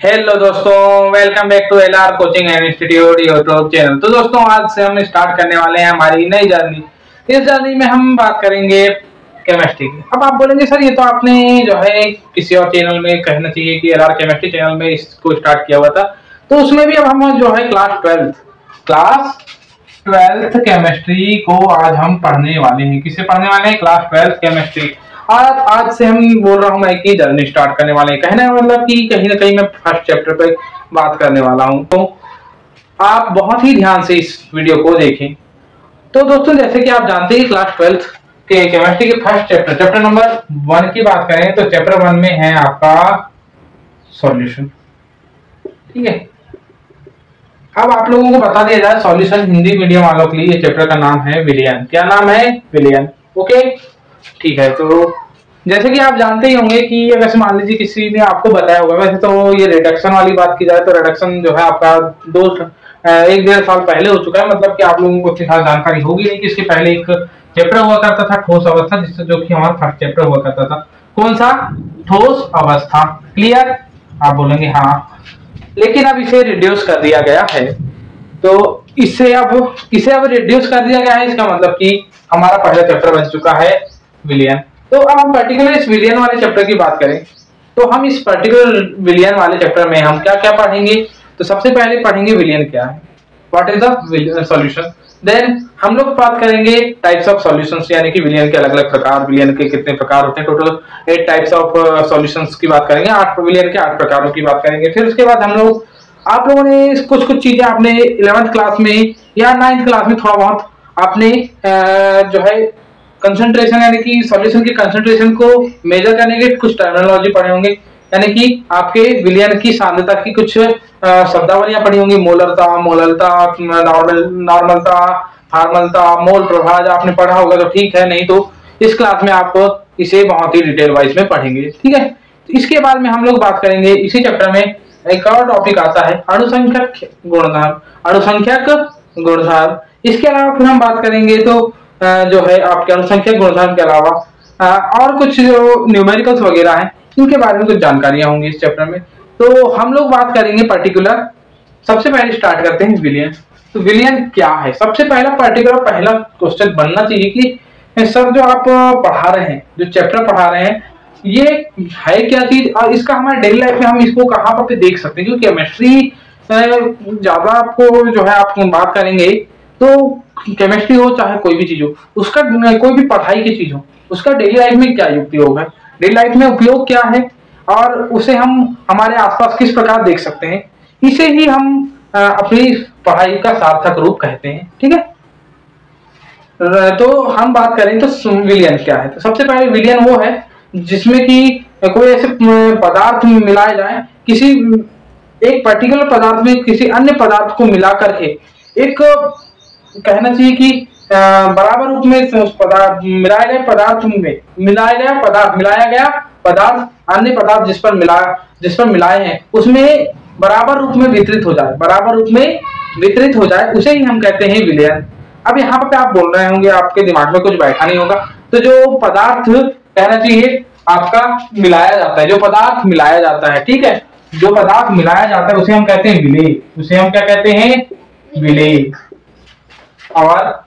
Hello दोस्तों, welcome back to LR coaching and institute YouTube channel. तो दोस्तों, आज से हम स्टार्ट करने वाले हैं हमारी नई जर्नी। इस जर्नी में हम बात करेंगे केमिस्ट्री की। अब आप बोलेंगे सर, ये तो आपने जो है किसी और चैनल में कहना चाहिए कि एलआर केमिस्ट्री चैनल में इसको स्टार्ट किया हुआ था। तो उसमें भी अब हम जो है क्लास ट्वेल्थ केमिस्ट्री को आज हम पढ़ने वाले हैं। किसे पढ़ने वाले हैं? Class twelfth chemistry. आज से हम बोल रहा हूँ मैं कि जर्नी स्टार्ट करने वाले हैं। कहने का मतलब कि कहीं ना कहीं मैं फर्स्ट चैप्टर पे बात करने वाला हूँ, तो आप बहुत ही ध्यान से इस वीडियो को देखें। तो दोस्तों, जैसे कि आप जानते हैं, क्लास ट्वेल्थ के केमिस्ट्री के फर्स्ट चैप्टर नंबर 1 की बात करें तो चैप्टर 1 में है आपका सॉल्यूशन। ठीक है, अब आप लोगों को बता दिया जाए, सॉल्यूशन हिंदी मीडियम वालों के लिए ये चैप्टर का नाम है विलयन। क्या नाम है? विलयन। ओके, ठीक है। तो जैसे कि आप जानते ही होंगे कि अगर मान लीजिए किसी ने आपको बताया होगा, वैसे तो ये रिडक्शन वाली बात की जाए तो रिडक्शन जो है आपका 1-1.5 साल पहले हो चुका है। मतलब कि आप लोगों को अच्छी खास जानकारी होगी नहीं कि इसके पहले एक चैप्टर हुआ करता था ठोस अवस्था, जिससे जो कि हमारा फर्स्ट चैप्टर हुआ करता था। कौन सा? ठोस अवस्था। क्लियर? आप बोलेंगे हाँ, लेकिन अब इसे रिड्यूस कर दिया गया है। तो इसे अब रिड्यूस कर दिया गया है, इसका मतलब कि हमारा पहला चैप्टर बन चुका है विलियन। तो अब हम पर्टिकुलर इस विलियन वाले चैप्टर की बात करें तो हम इस पर्टिकुलर विलियन वाले चैप्टर में हम क्या क्या पढ़ेंगे। तो सबसे पहले पढ़ेंगे विलियन क्या है, what is the solution. Then हम लोग बात करेंगे टाइप्स ऑफ सॉल्यूशंस, यानी कि विलियन के अलग अलग प्रकार, विलियन के कितने प्रकार होते हैं। टोटल 8 टाइप्स ऑफ सॉल्यूशंस की बात करेंगे, 8 विलियन के 8 प्रकारों की बात करेंगे। फिर उसके बाद हम लोग, आप लोगों ने कुछ कुछ चीजें आपने 11th क्लास में या 9th क्लास में थोड़ा बहुत आपने जो है कंसंट्रेशन, यानी कि सॉल्यूशन के कंसंट्रेशन को मेजर करने के कुछ टर्मिनोलॉजी पढ़े होंगे। यानी कि आपके विलयन की सांद्रता की कुछ शब्दावलियां पढ़ी होंगी। मोलरता, मोललता, नॉर्मलता, फार्मलता, मोल प्रभाव आपने पढ़ा होगा तो ठीक है, नहीं तो इस क्लास में आप इसे बहुत ही डिटेल वाइज में पढ़ेंगे। ठीक है, इसके बाद में हम लोग बात करेंगे इसी चैप्टर में एक और टॉपिक आता है अणुसंख्यक गुणधर्म। अणुसंख्यक गुणधर्म, इसके अलावा फिर हम बात करेंगे तो जो है आपके अणुसंख्यक गुणधर्म के अलावा और कुछ जो न्यूमेरिकल्स वगैरह हैं, इनके बारे में कुछ जानकारियां होंगी इस चैप्टर में। तो हम लोग बात करेंगे पर्टिकुलर, सबसे पहले स्टार्ट करते हैं विलियन। तो विलियन क्या है? सबसे पहला क्वेश्चन बनना चाहिए कि सर, जो आप पढ़ा रहे हैं, जो चैप्टर पढ़ा रहे हैं, ये है क्या चीज और इसका हमारे डेली लाइफ में हम इसको कहाँ पर देख सकते हैं। क्योंकि केमिस्ट्री ज्यादा आपको जो है आप बात करेंगे तो केमिस्ट्री हो चाहे कोई भी चीज हो, उसका कोई भी पढ़ाई की चीज हो, उसका डेली लाइफ में क्या उपयोग है, डेली लाइफ में उपयोग क्या है और उसे हम हमारे आसपास किस प्रकार देख सकते हैं, इसे ही हम अपनी पढ़ाई का सार्थक रूप कहते हैं। ठीक है, तो हम बात करें तो विलियन क्या है। तो सबसे पहले विलियन वो है जिसमें कि कोई ऐसे पदार्थ मिलाए जाए, किसी एक पर्टिकुलर पदार्थ में किसी अन्य पदार्थ को मिला करके एक, कहना चाहिए कि बराबर रूप में उस पदार्थ मिलाया गया पदार्थ अन्य पदार्थ जिस पर मिलाए हैं उसमें बराबर रूप में वितरित हो जाए, उसे ही हम कहते हैं विलयन। अब यहाँ पे आप बोल रहे होंगे, आपके दिमाग में कुछ बैठा नहीं होगा, तो जो पदार्थ कहना चाहिए आपका मिलाया जाता है, जो पदार्थ मिलाया जाता है, ठीक है, जो पदार्थ मिलाया जाता है उसे हम कहते हैं विलेय। उसे हम क्या कहते हैं? विलेय। और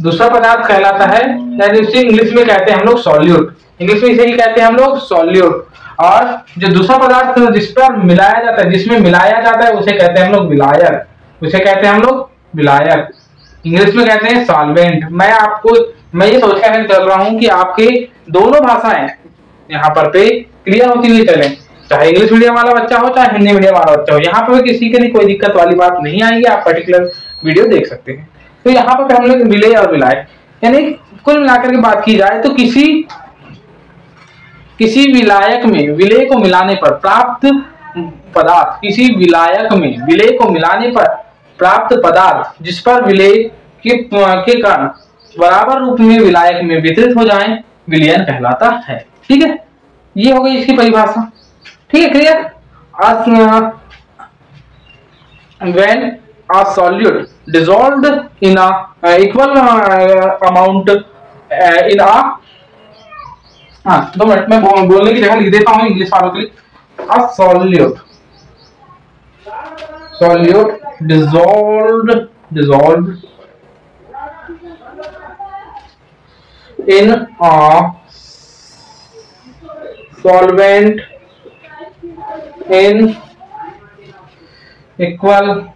दूसरा पदार्थ कहलाता है, यानी उसे इंग्लिश में कहते हैं हम लोग सॉल्यूट। इंग्लिश में इसे ही कहते हैं हम लोग सॉल्यूट। और जो दूसरा पदार्थ जिस पर मिलाया जाता है, जिसमें मिलाया जाता है, उसे कहते हैं हम लोग विलायक। उसे कहते हैं हम लोग विलायक, इंग्लिश में कहते हैं सॉल्वेंट। मैं ये सोच कर चल रहा हूँ कि आपके दोनों भाषाएं यहाँ पर पे क्लियर होती हुई चले, चाहे इंग्लिश मीडियम वाला बच्चा हो चाहे हिंदी मीडियम वाला बच्चा हो, यहाँ पर किसी के लिए कोई दिक्कत वाली बात नहीं आएगी। आप पर्टिकुलर वीडियो देख सकते हैं। तो यहाँ पर हम लोग विलेय और विलायक, यानी कुल मिलाकर के बात की जाए तो किसी विलायक में विलेय को मिलाने पर प्राप्त पदार्थ, किसी विलायक में विलेय को मिलाने पर प्राप्त पदार्थ जिस पर विलेय के कारण बराबर रूप में विलायक में वितरित हो जाए, विलयन कहलाता है। ठीक है, ये हो गई इसकी परिभाषा। ठीक है, clear? when a solute dissolved in a equal amount in a, 2 minute में बोलने की जगह लिख देता हूँ इंग्लिश वालों के लिए। a solute solute, dissolved in a solvent in equal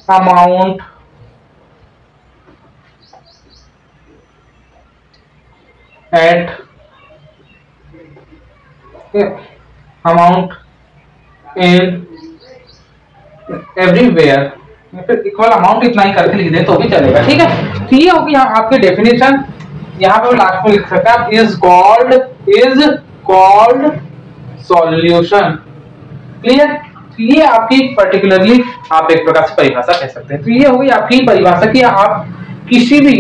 amount at amount in everywhere, equal amount इतना ही करके लिख दे तो भी चलेगा, ठीक है। तो ये होगी यहाँ आपके डेफिनेशन, यहाँ पे लास्ट में लिख सकते हैं आप इज कॉल्ड सॉल्यूशन। क्लियर। ये आपकी पर्टिकुलरली आप एक प्रकार से परिभाषा कह सकते हैं। तो ये होगी आपकी परिभाषा कि आप किसी भी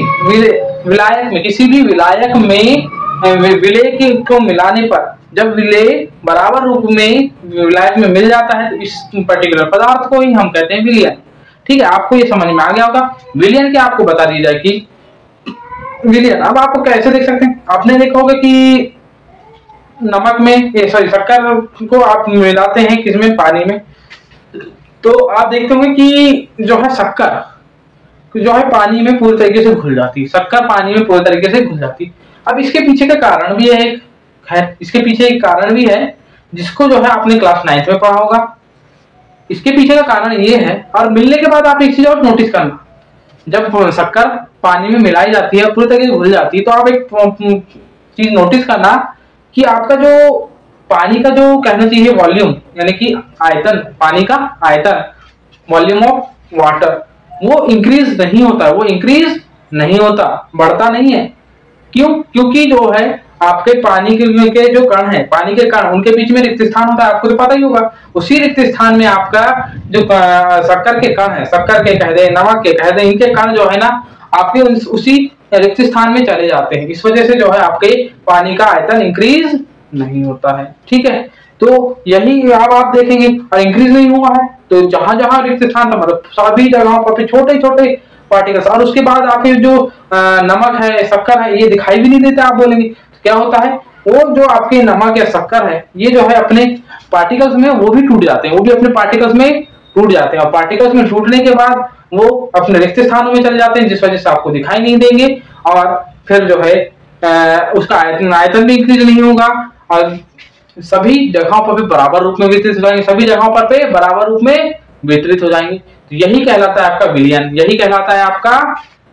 विलायक में विलेय को मिलाने पर जब विलेय बराबर रूप में विलायक में मिल जाता है तो इस पर्टिकुलर पदार्थ को ही हम कहते हैं विलयन। ठीक है, आपको ये समझ में आ गया होगा। विलयन क्या आपको बता दी जाए कि विलयन अब आपको कैसे देख सकते हैं। आपने देखा होगा कि नमक में शक्कर को आप मिलाते हैं किसमें, पानी में, तो आप देखते होंगे कि जो है शक्कर जो है पानी में पूरी तरीके से घुल जाती है, शक्कर पानी में पूरी तरीके से घुल जाती है। अब इसके पीछे का कारण भी है, इसके पीछे एक कारण भी है जिसको जो है आपने क्लास 9th में पढ़ा होगा। इसके पीछे का कारण ये है, और मिलने के बाद आप एक चीज और नोटिस करना, जब शक्कर पानी में मिलाई जाती है पूरी तरीके से घुल जाती है तो आप एक चीज नोटिस करना कि आपका जो पानी का जो कहना चाहिए वॉल्यूम, यानी कि आयतन, पानी का आयतन, वॉल्यूम ऑफ वाटर, वो इंक्रीज नहीं होता है, वो इंक्रीज नहीं होता, बढ़ता नहीं है। क्यों? क्योंकि जो है आपके पानी के जो कण है, पानी के कण, उनके बीच में रिक्त स्थान होता है, आपको तो पता ही होगा। उसी रिक्त स्थान में आपका जो शक्कर के कण है, शक्कर के कह दे, नमक के कह दे, इनके कण जो है ना आपके उसी रिक्त स्थान में चले जाते हैं। इस वजह से जो है आपके पानी का आयतन इंक्रीज नहीं होता है। ठीक है, तो यही अब आप देखेंगे और इंक्रीज नहीं हुआ है तो जहां जहां रिक्त स्थान था मतलब सभी जगहों पर छोटे छोटे पार्टिकल्स, और उसके बाद आपके जो नमक है, शक्कर है, ये दिखाई भी नहीं देते। आप बोलेंगे क्या होता है, वो जो आपके नमक या शक्कर है ये जो है अपने पार्टिकल्स में वो भी टूट जाते हैं, वो भी अपने पार्टिकल्स में टूट जाते हैं, और पार्टिकल्स में टूटने के बाद वो अपने रिक्त स्थानों में चले जाते हैं, जिस वजह से आपको दिखाई नहीं देंगे, और फिर जो है उसका आयतन भी इंक्रीज नहीं होगा, और सभी जगहों पर भी बराबर रूप में वितरित हो जाएंगे, सभी जगहों पर पे बराबर रूप में वितरित हो जाएंगे। तो यही कहलाता है आपका विलयन, यही कहलाता है आपका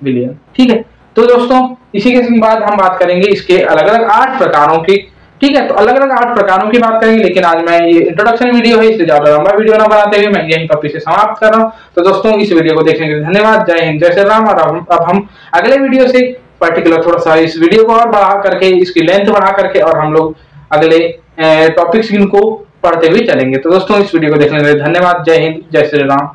विलयन। ठीक है, तो दोस्तों इसी के बाद हम बात करेंगे इसके अलग अलग 8 प्रकारों की। ठीक है, तो अलग अलग 8 प्रकारों की बात करेंगे, लेकिन आज मैं ये इंट्रोडक्शन वीडियो है, इसलिए ज्यादा लंबा वीडियो ना बनाते हुए मैं यहीं पर से समाप्त कर रहा हूँ। तो दोस्तों इस वीडियो को देखने के लिए धन्यवाद। जय हिंद, जय श्री राम। और अब हम अगले वीडियो से पर्टिकुलर थोड़ा सा इस वीडियो को और बढ़ा करके, इसकी लेंथ बढ़ा करके, और हम लोग अगले टॉपिक्स इनको पढ़ते हुए चलेंगे। तो दोस्तों इस वीडियो को देखने के लिए धन्यवाद। जय हिंद, जय श्री राम।